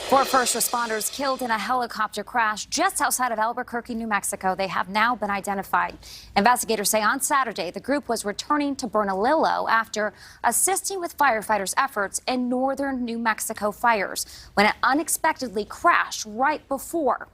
Four first responders killed in a helicopter crash just outside of Albuquerque, New Mexico. They have now been identified. Investigators say on Saturday the group was returning to Bernalillo after assisting with firefighters' efforts in northern New Mexico fires when it unexpectedly crashed right before.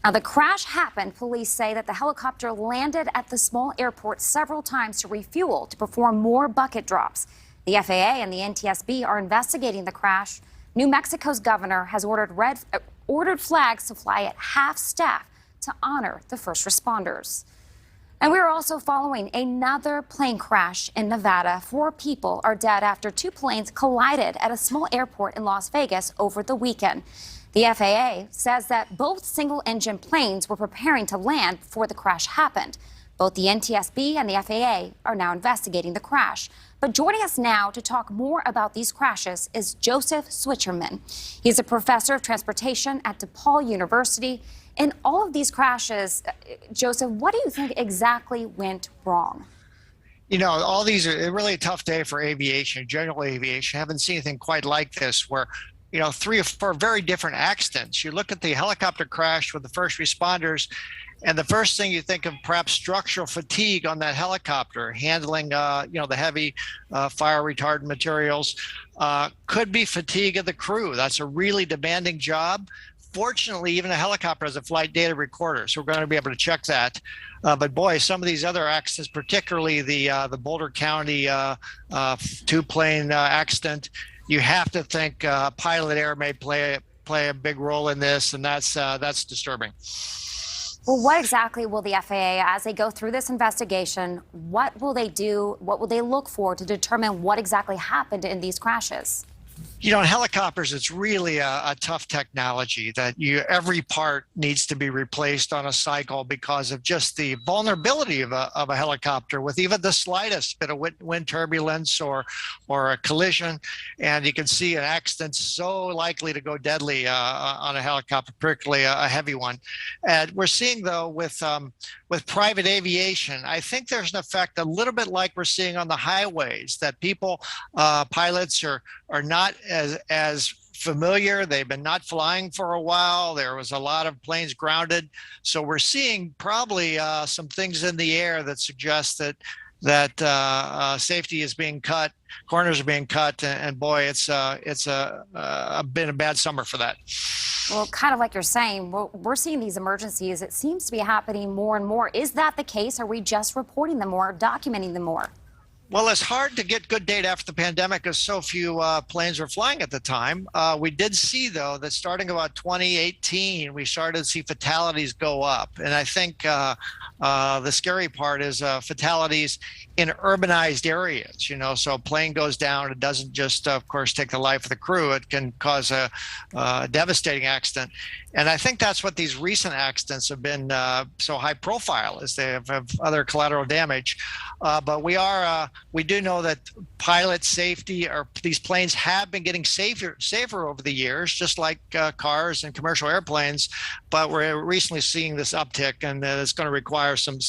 Now, the crash happened. Police say that the helicopter landed at the small airport several times to refuel to perform more bucket drops. The FAA and the NTSB are investigating the crash. New Mexico's governor has ordered flags to fly at half staff to honor the first responders. And we're also following another plane crash in Nevada. 4 people are dead after 2 planes collided at a small airport in Las Vegas over the weekend. The FAA says that both single-engine planes were preparing to land before the crash happened. Both the NTSB and the FAA are now investigating the crash. But joining us now to talk more about these crashes is Joseph Schwieterman. He's a professor of transportation at DePaul University. In all of these crashes, Joseph, what do you think exactly went wrong? You know, all these are really a tough day for aviation, general aviation. I haven't seen anything quite like this where, 3 or 4 very different accidents. You look at the helicopter crash with the first responders, and the first thing you think of perhaps structural fatigue on that helicopter, handling, the heavy fire retardant materials. Could be fatigue of the crew. That's a really demanding job. Fortunately, even a helicopter has a flight data recorder, so we're going to be able to check that. But boy, some of these other accidents, particularly the Boulder County 2-plane accident, you have to think pilot error may play a big role in this, and that's disturbing. Well, what exactly will the FAA, as they go through this investigation, what will they do? What will they look for to determine what exactly happened in these crashes? In helicopters, it's really a tough technology that every part needs to be replaced on a cycle because of just the vulnerability of a helicopter with even the slightest bit of wind turbulence or a collision. And you can see an accident so likely to go deadly on a helicopter, particularly a heavy one. And we're seeing, though, with private aviation, I think there's an effect a little bit like we're seeing on the highways, that people, pilots are not as familiar. They've been not flying for a while. There was a lot of planes grounded. So we're seeing probably some things in the air that suggest that safety is being cut, corners are being cut, and boy, it's been a bad summer for that. Well, kind of like you're saying, we're seeing these emergencies. It seems to be happening more and more. Is that the case? Are we just reporting them more, documenting them more? Well, it's hard to get good data after the pandemic because so few planes were flying at the time. We did see, though, that starting about 2018, we started to see fatalities go up. And I think the scary part is fatalities in urbanized areas, so a plane goes down. It doesn't just, of course, take the life of the crew. It can cause a devastating accident. And I think that's what these recent accidents have been so high profile, is they have other collateral damage. But we do know that pilot safety, or these planes have been getting safer over the years, just like cars and commercial airplanes. But we're recently seeing this uptick, and it's going to require some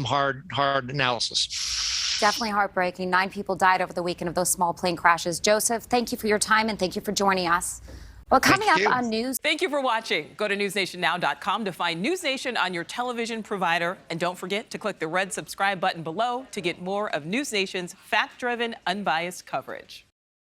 hard analysis. Definitely heartbreaking. 9 people died over the weekend of those small plane crashes. Joseph, thank you for your time, and thank you for joining us. Well, coming up on News. Thank you for watching. Go to newsnationnow.com to find NewsNation on your television provider. And don't forget to click the red subscribe button below to get more of NewsNation's fact-driven, unbiased coverage.